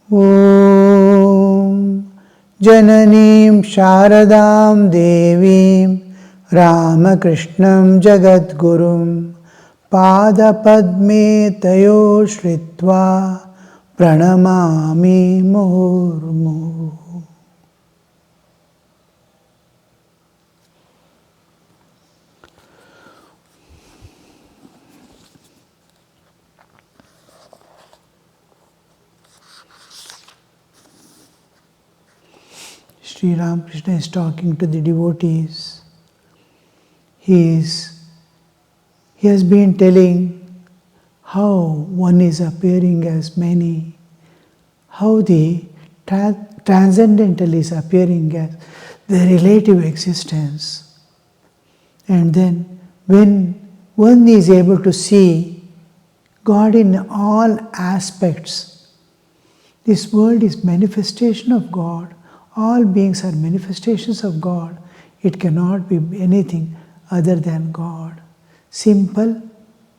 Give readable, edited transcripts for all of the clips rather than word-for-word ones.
Om Jananim Sharadam Devim Ramakrishnam Jagadgurum Pada Padme Tayo Shritva Pranamami Murmu. Sri Ramakrishna is talking to the devotees. He has been telling how one is appearing as many, how the transcendental is appearing as the relative existence. And then when one is able to see God in all aspects, this world is manifestation of God. All beings are manifestations of God. It cannot be anything other than God. Simple,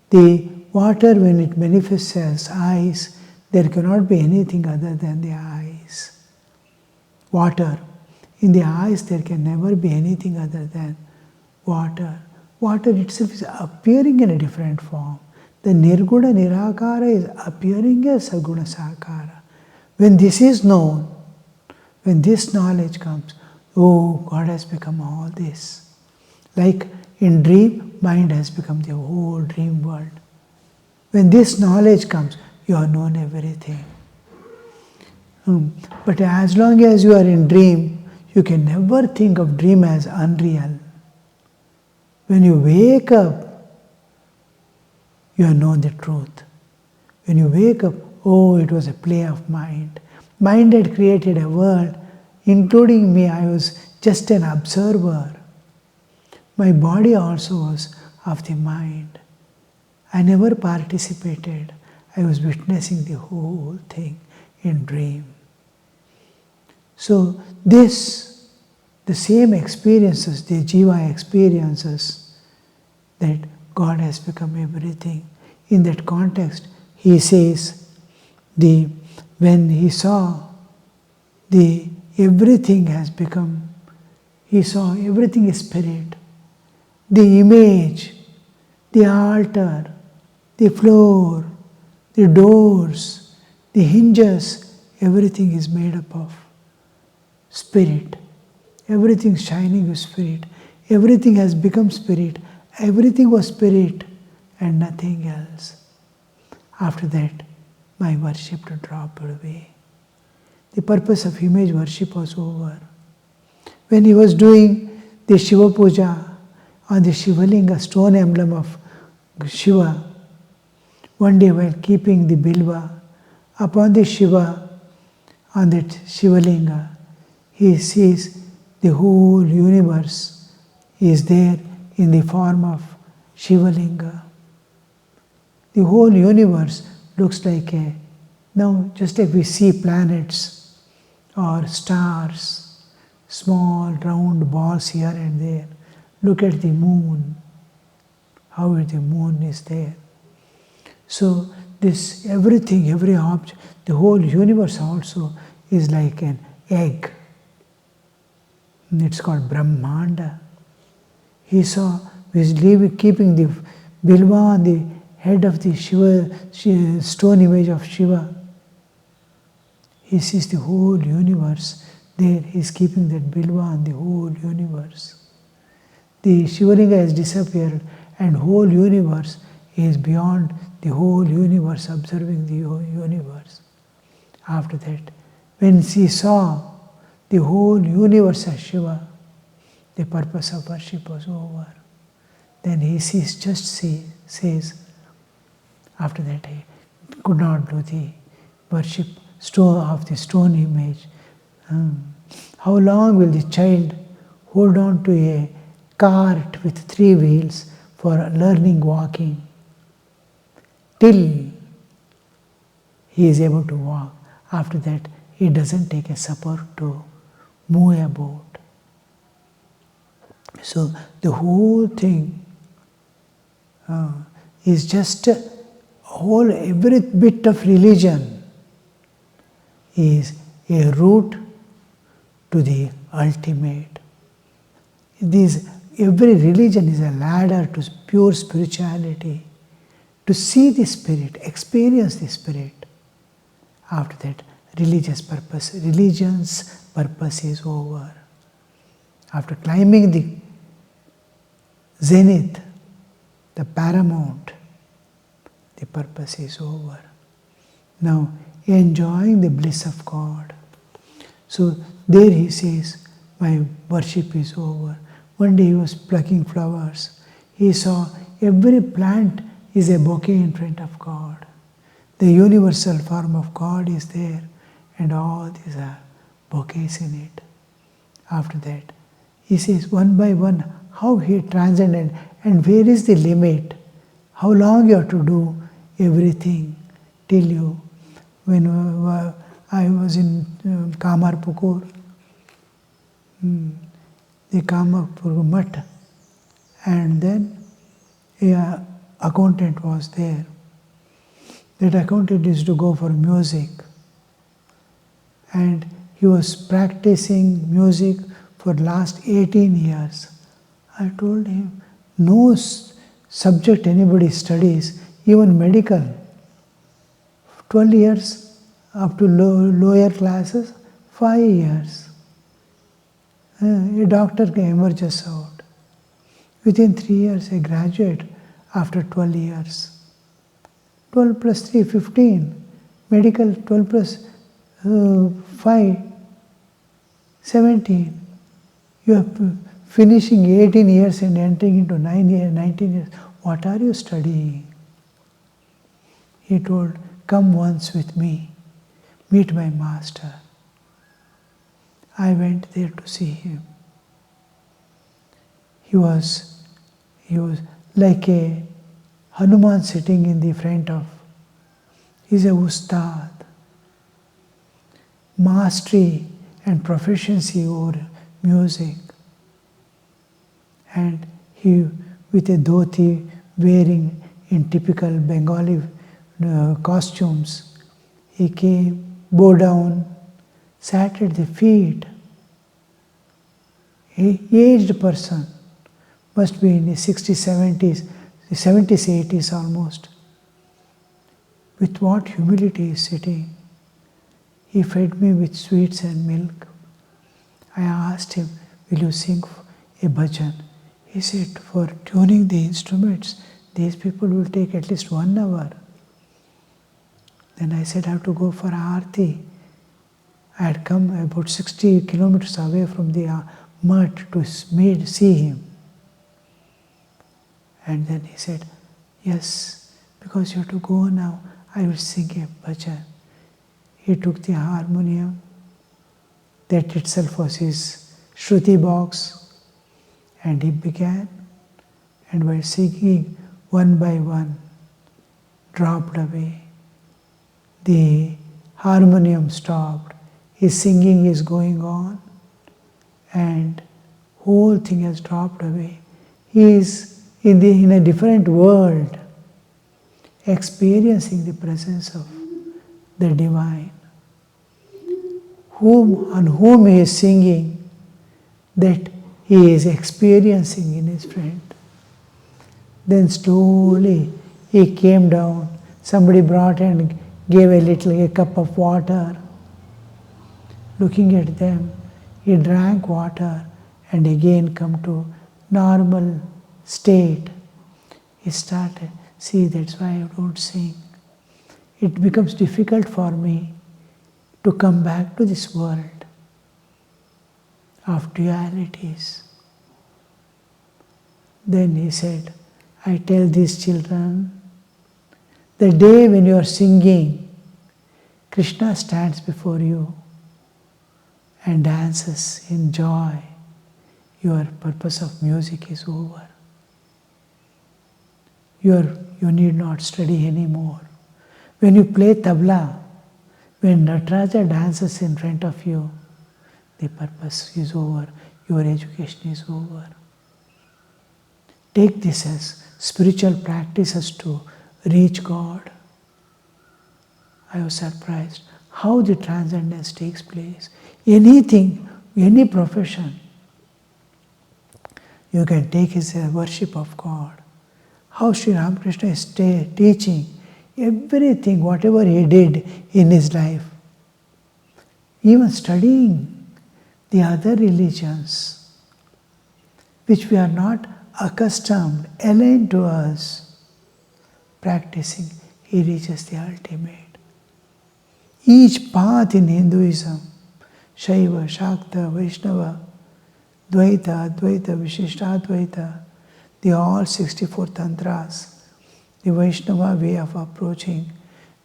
the water when it manifests as eyes, there cannot be anything other than the eyes. Water, in the eyes there can never be anything other than water. Water itself is appearing in a different form. The Nirguna Nirakara is appearing as Saguna Sakara. When this is known, when this knowledge comes, oh, God has become all this. Like in dream, mind has become the whole dream world. When this knowledge comes, you have known everything. But as long as you are in dream, you can never think of dream as unreal. When you wake up, you have known the truth. When you wake up, oh, it was a play of mind. Mind had created a world, including me. I was just an observer. My body also was of the mind. I never participated. I was witnessing the whole thing in dream. So the same experiences, the Jiva experiences, that God has become everything. In that context, he says, when he saw everything has become, he saw everything is spirit. The image, the altar, the floor, the doors, the hinges, everything is made up of spirit. Everything shining with spirit. Everything has become spirit. Everything was spirit and nothing else. After that, my worship dropped away. The purpose of image worship was over. When he was doing the Shiva Puja on the Shivalinga, stone emblem of Shiva, one day while keeping the Bilva upon the Shiva, on that Shivalinga, he sees the whole universe is there in the form of Shivalinga. The whole universe looks like just like we see planets or stars, small round balls here and there. Look at the moon, how the moon is there. So this everything, every object, the whole universe also is like an egg. It's called Brahmanda. He saw, he was keeping the Bilva on the head of the Shiva, stone image of Shiva. He sees the whole universe there. He is keeping that Bilva on the whole universe. The Shivalinga has disappeared and whole universe is beyond the whole universe, observing the universe. After that, when he saw the whole universe as Shiva, the purpose of worship was over. Then he says, after that he could not do the worship of the stone image. How long will the child hold on to a cart with 3 wheels for learning walking? Till he is able to walk. After that, he doesn't take a support to move about. So the whole thing is just every bit of religion is a route to the ultimate. Every religion is a ladder to pure spirituality, to see the Spirit, experience the Spirit. After that, religion's purpose is over. After climbing the zenith, the paramount, the purpose is over. Now, enjoying the bliss of God. So there he says, my worship is over. One day he was plucking flowers. He saw every plant is a bouquet in front of God. The universal form of God is there, and all these are bouquets in it. After that, he says one by one how he transcended and where is the limit, how long you have to do everything till you. When I was in Kamarpukur, the Kamarpukur Mutt, and then an accountant was there. That accountant used to go for music, and he was practicing music for last 18 years. I told him, no subject anybody studies, even medical, 12 years up to lower classes, 5 years. A doctor emerges out. Within 3 years, a graduate after 12 years. 12 plus 3, 15. Medical, 12 plus 5, 17. You are finishing 18 years and entering into 19 years. What are you studying? He told, come once with me, meet my master. I went there to see him. He was like a Hanuman sitting in the front of. He's a ustad. Mastery and proficiency over music. And he, with a dhoti, wearing in typical Bengali costumes, he came, bowed down, sat at the feet. An aged person, must be in his 60s, 70s, 70s, 80s almost. With what humility he is sitting. He fed me with sweets and milk. I asked him, will you sing a bhajan? He said, for tuning the instruments, these people will take at least 1 hour. Then I said, I have to go for Aarti. I had come about 60 kilometers away from the mutt to see him. And then he said, yes, because you have to go now, I will sing a bhajan. He took the harmonium, that itself was his Shruti box, and he began, and while singing, one by one, dropped away. The harmonium stopped, his singing is going on, and whole thing has dropped away. He is in a different world, experiencing the presence of the divine. On whom he is singing, that he is experiencing in his friend. Then slowly he came down. Somebody brought and gave a cup of water. Looking at them, he drank water and again come to normal state. He started, see, that's why I don't sing. It becomes difficult for me to come back to this world of dualities. Then he said, I tell these children, the day when you are singing, Krishna stands before you and dances in joy. Your purpose of music is over. You need not study anymore. When you play tabla, when Nataraja dances in front of you, the purpose is over, your education is over. Take this as spiritual practices to reach God. I was surprised how the transcendence takes place. Anything, any profession, you can take as a worship of God. How Sri Ramakrishna is teaching everything, whatever he did in his life. Even studying the other religions, which we are not accustomed, alien to us, practicing, he reaches the ultimate. Each path in Hinduism, Shaiva, Shakta, Vaishnava, Dvaita, Advaita, Vishishtadvaita, the all 64 tantras, the Vaishnava way of approaching,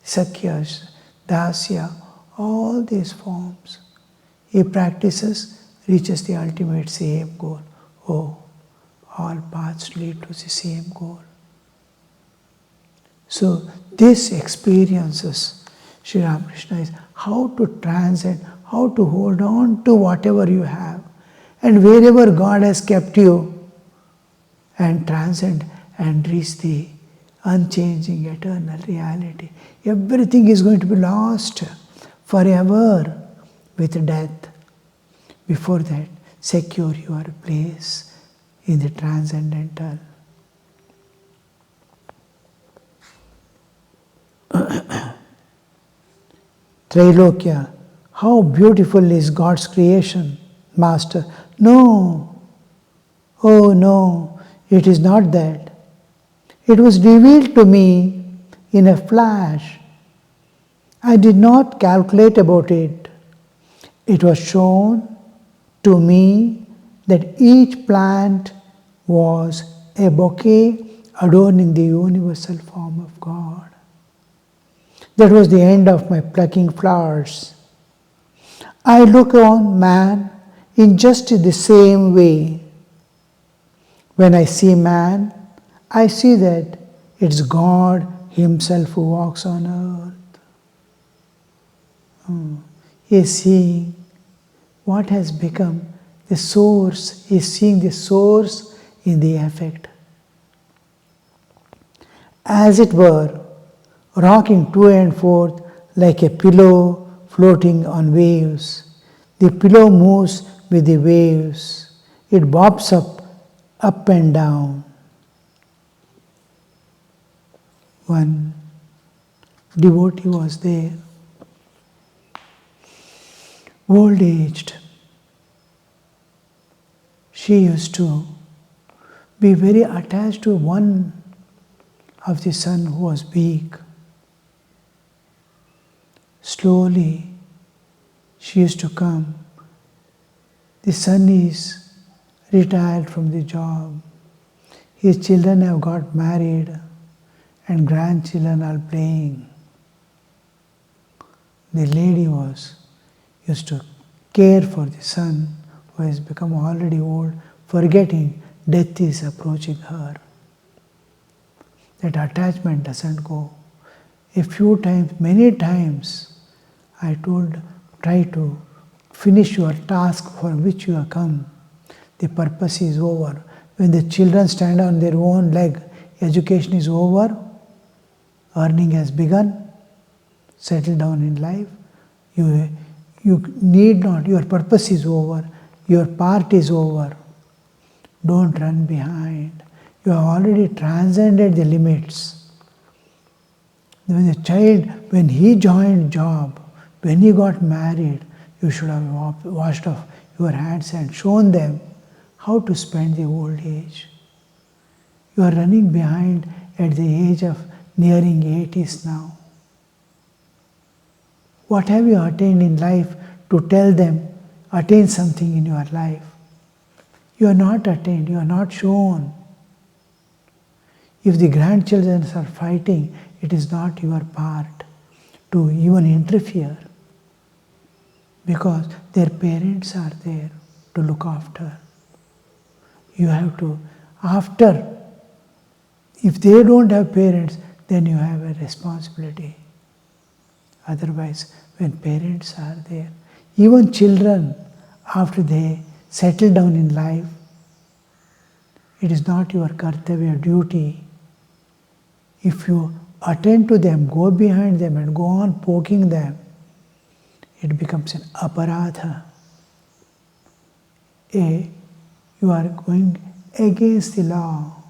Sakyas, Dasya, all these forms, he practices, reaches the ultimate same goal. Oh, all paths lead to the same goal. So this experiences, Sri Ramakrishna is how to transcend, how to hold on to whatever you have, and wherever God has kept you, and transcend and reach the unchanging eternal reality. Everything is going to be lost forever with death. Before that, secure your place in the transcendental. Trailokya, how beautiful is God's creation, Master. No, oh no, it is not that. It was revealed to me in a flash. I did not calculate about it. It was shown to me that each plant was a bouquet adorning the universal form of God. That was the end of my plucking flowers. I look on man in just the same way. When I see man, I see that it's God Himself who walks on earth. He is seeing what has become the source. He is seeing the source in the effect. As it were, rocking to and forth like a pillow floating on waves. The pillow moves with the waves. It bobs up and down. One devotee was there, old-aged. She used to be very attached to one of the son who was weak. Slowly, she used to come. The son is retired from the job. His children have got married and grandchildren are playing. The lady used to care for the son who has become already old, forgetting death is approaching her. That attachment doesn't go. A few times, many times, I told, try to finish your task for which you have come. The purpose is over. When the children stand on their own leg, education is over, earning has begun, settle down in life. You need not, your purpose is over, your part is over. Don't run behind. You have already transcended the limits. When the child, when he joined job, when he got married, you should have washed off your hands and shown them how to spend the old age. You are running behind at the age of nearing 80s now. What have you attained in life to tell them, attain something in your life? You are not attained, you are not shown. If the grandchildren are fighting, it is not your part to even interfere, because their parents are there to look after. You have to, if they don't have parents, then you have a responsibility. Otherwise, when parents are there, even children, after they settle down in life, it is not your kartavya duty. If you attend to them, go behind them and go on poking them, it becomes an aparadha. You are going against the law.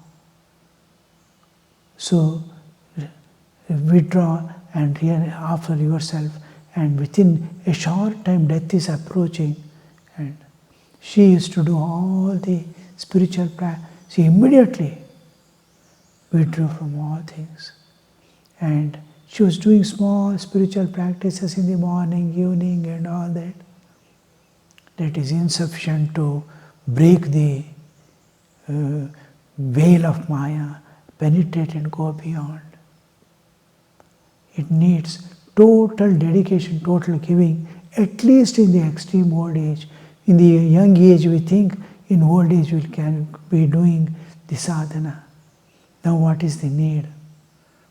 So withdraw and offer yourself, and within a short time death is approaching. And she used to do all the spiritual practice. She immediately withdrew from all things. And she was doing small spiritual practices in the morning, evening and all that. That is insufficient to break the veil of Maya, penetrate and go beyond. It needs total dedication, total giving, at least in the extreme old age. In the young age we think, in old age we can be doing the sadhana. Now what is the need?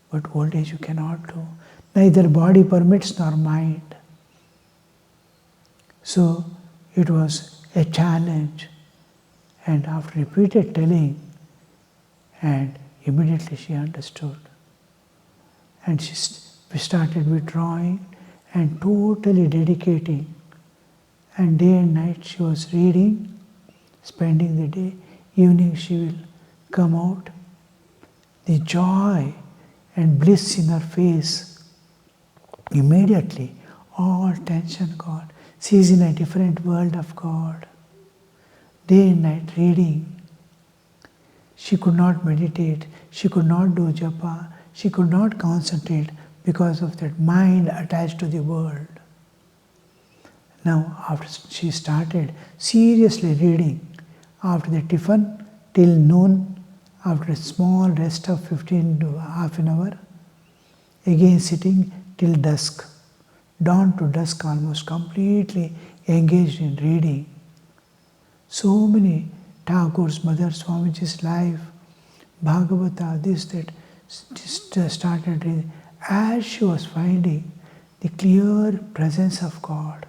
But old age you cannot do. Neither body permits nor mind. So it was a challenge. And after repeated telling, and immediately she understood. And she started withdrawing and totally dedicating. And day and night she was reading, spending the day. Evening she will come out. The joy and bliss in her face, immediately all tension gone. She is in a different world of God. Day and night reading. She could not meditate, she could not do japa, she could not concentrate because of that mind attached to the world. Now after she started seriously reading, after the tiffin till noon, after a small rest of 15 to half an hour, again sitting till dusk, dawn to dusk, almost completely engaged in reading. So many Thakur's, Mother Swamiji's life, Bhagavata, this, that, just started reading. As she was finding the clear presence of God,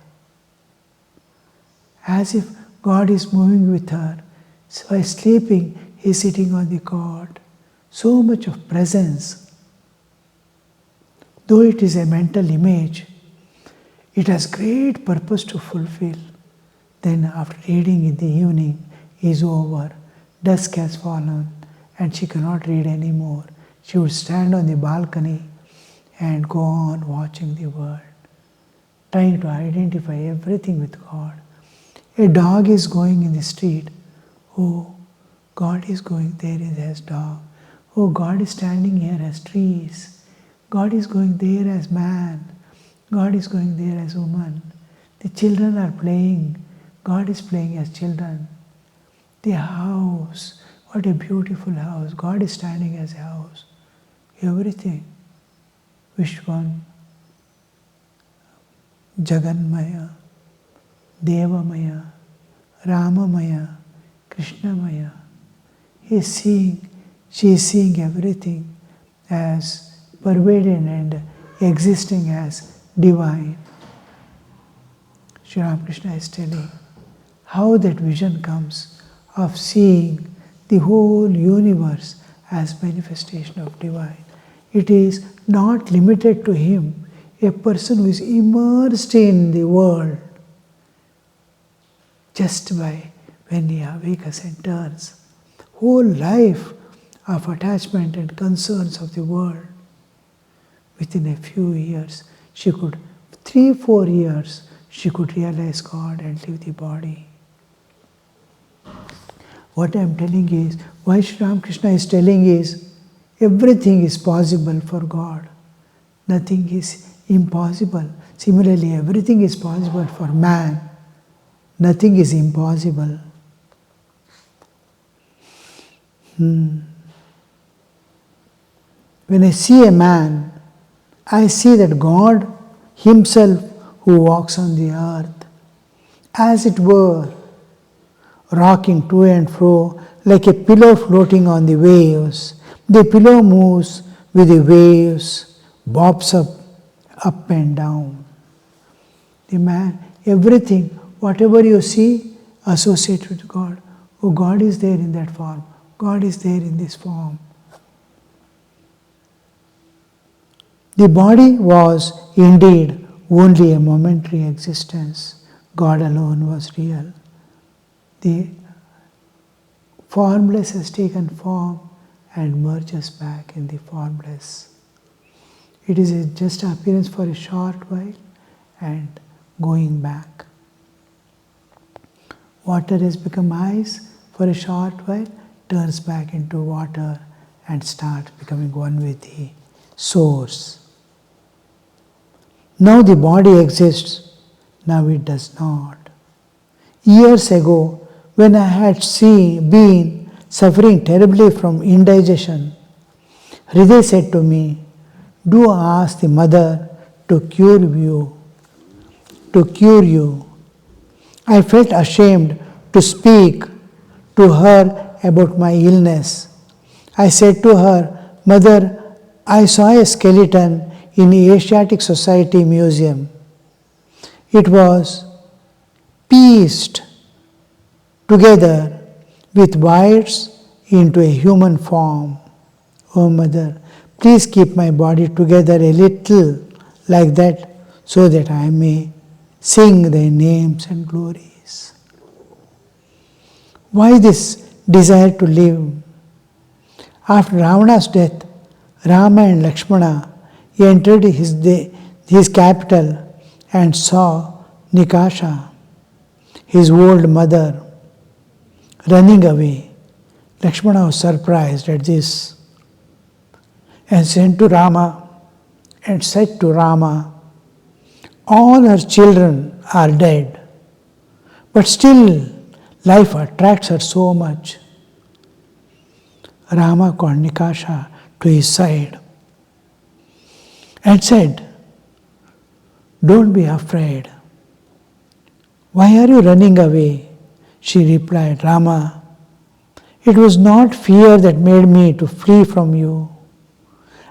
as if God is moving with her. So while sleeping, he is sitting on the cot. So much of presence. Though it is a mental image, it has great purpose to fulfill. Then after reading in the evening is over, dusk has fallen and she cannot read anymore. She would stand on the balcony and go on watching the world, trying to identify everything with God. A dog is going in the street. Oh, God is going there as dog. Oh, God is standing here as trees. God is going there as man. God is going there as woman. The children are playing. God is playing as children. The house, what a beautiful house. God is standing as a house. Everything. Vishwan, Jaganmaya, Devamaya, Ramamaya, Krishnamaya. He is seeing, she is seeing everything as pervaded and existing as divine. Sri Ramakrishna is telling how that vision comes of seeing the whole universe as manifestation of divine. It is not limited to him. A person who is immersed in the world, just by when he awakens and turns, whole life of attachment and concerns of the world, within a few years, she could, 3-4 years, she could realize God and leave the body. What I am telling is, why Sri Ramakrishna is telling is, everything is possible for God. Nothing is impossible. Similarly, everything is possible for man. Nothing is impossible. When I see a man, I see that God Himself who walks on the earth, as it were, rocking to and fro like a pillow floating on the waves. The pillow moves with the waves, bobs up and down. The man, everything, whatever you see, associate with God. Oh, God is there in that form. God is there in this form. The body was indeed only a momentary existence. God alone was real. The formless has taken form and merges back in the formless. It is just appearance for a short while and going back. Water has become ice for a short while, turns back into water and starts becoming one with the source. Now the body exists, now it does not. Years ago, when I had been suffering terribly from indigestion, Hriday said to me, "Do ask the mother to cure you. I felt ashamed to speak to her about my illness. I said to her, "Mother, I saw a skeleton in the Asiatic Society Museum. It was pieced together with wires into a human form. Oh Mother, please keep my body together a little like that so that I may sing thy names and glories." Why this desire to live? After Ravana's death, Rama and Lakshmana entered his capital and saw Nikasha, his old mother, running away. Lakshmana was surprised at this and said to Rama, "All her children are dead, but still life attracts her so much." Rama called Nikasha to his side and said, "Don't be afraid. Why are you running away?" She replied, "Rama, it was not fear that made me to flee from you.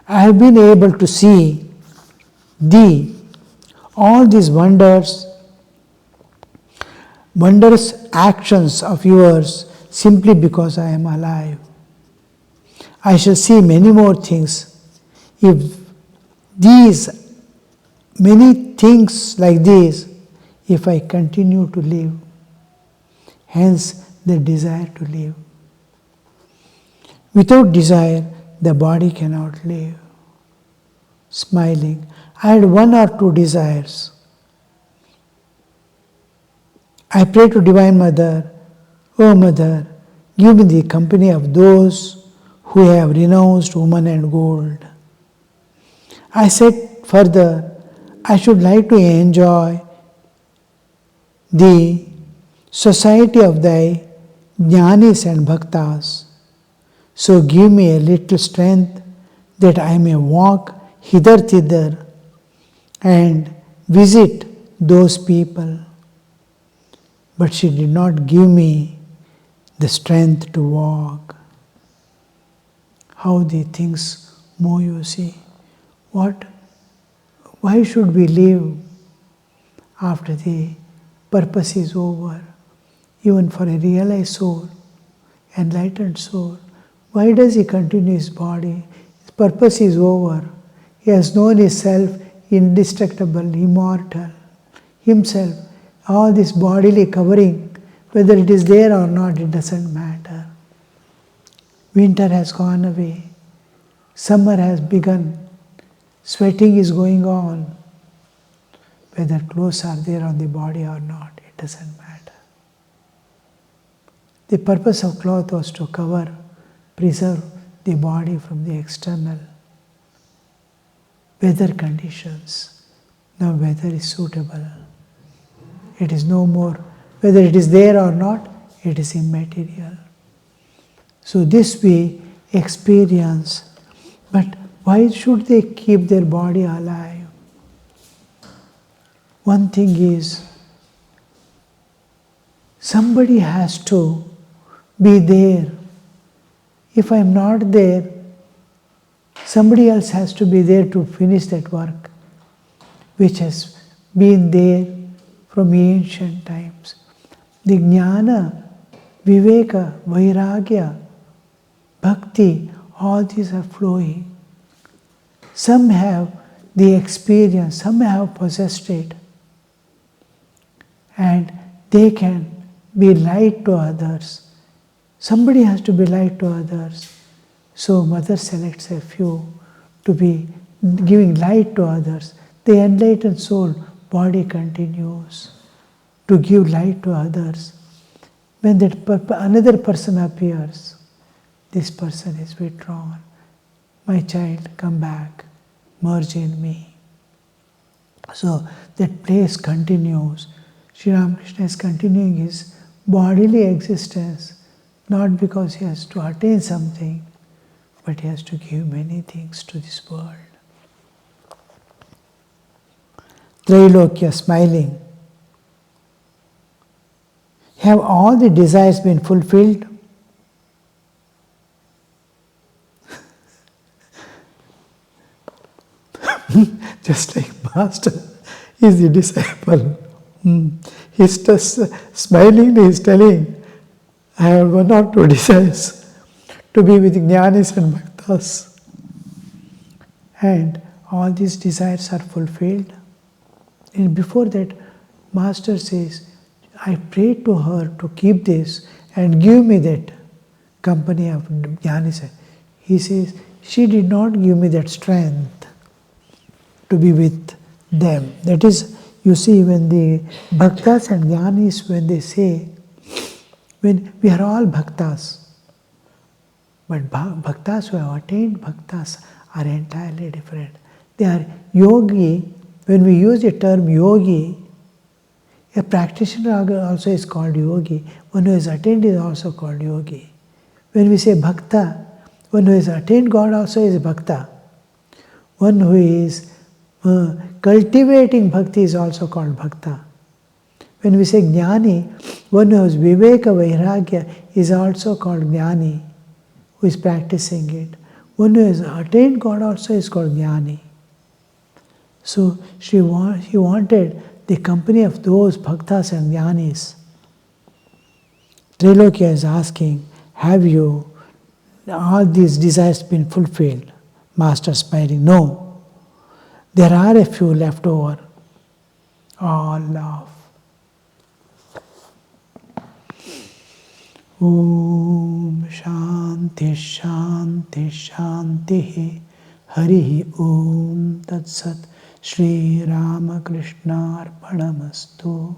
I have been able to see thee, all these wondrous actions of yours simply because I am alive. I shall see many more things if I continue to live. Hence the desire to live. Without desire, the body cannot live." Smiling, I had one or two desires. I pray to Divine Mother, "O Mother, give me the company of those who have renounced woman and gold." I said further, "I should like to enjoy the society of thy jnanis and bhaktas. So give me a little strength that I may walk hither-thither and visit those people." But she did not give me the strength to walk. How the things move, you see. Why should we live after the purpose is over? Even for a realized soul, enlightened soul, why does he continue his body? His purpose is over. He has known his self indestructible, immortal, himself. All this bodily covering, whether it is there or not, it doesn't matter. Winter has gone away. Summer has begun. Sweating is going on. Whether clothes are there on the body or not, it doesn't matter. The purpose of cloth was to cover, preserve the body from the external weather conditions. Now weather is suitable. It is no more, whether it is there or not, it is immaterial. So this we experience. But why should they keep their body alive? One thing is, somebody has to be there. If I am not there, somebody else has to be there to finish that work, which has been there from ancient times. The jnana, viveka, vairagya, bhakti, all these are flowing. Some have the experience, some have possessed it, and they can be light to others. Somebody has to be light to others. So Mother selects a few to be giving light to others. The enlightened soul body continues to give light to others. When another person appears, this person is withdrawn. My child, come back, merge in me. So that place continues. Sri Ramakrishna is continuing his bodily existence, not because he has to attain something, but he has to give many things to this world. Trailokya, smiling. Have all the desires been fulfilled? Just like Master is the disciple. He's just smiling, he's telling, I have one or two desires to be with Jnanis and Bhaktas. And all these desires are fulfilled. And before that, Master says, I prayed to her to keep this and give me that company of Jnanis. He says, she did not give me that strength to be with them. That is, you see, when the Bhaktas and Jnanis, when they say, when we are all Bhaktas, but Bhaktas who have attained Bhaktas are entirely different. They are yogi. When we use the term yogi, a practitioner also is called yogi. One who has attained is also called yogi. When we say bhakta, one who has attained God also is bhakta. One who is cultivating bhakti is also called bhakta. When we say jnani, one who has viveka vairagya is also called jnani, who is practicing it. One who has attained God also is called jnani. So he wanted the company of those bhaktas and jnanis. Trailokya is asking, have you all these desires been fulfilled? Master smiling, no. There are a few left over. All love. Om Shanti Shanti Shanti Hari Om Tat Sat Shri Ramakrishna Arpanamastu.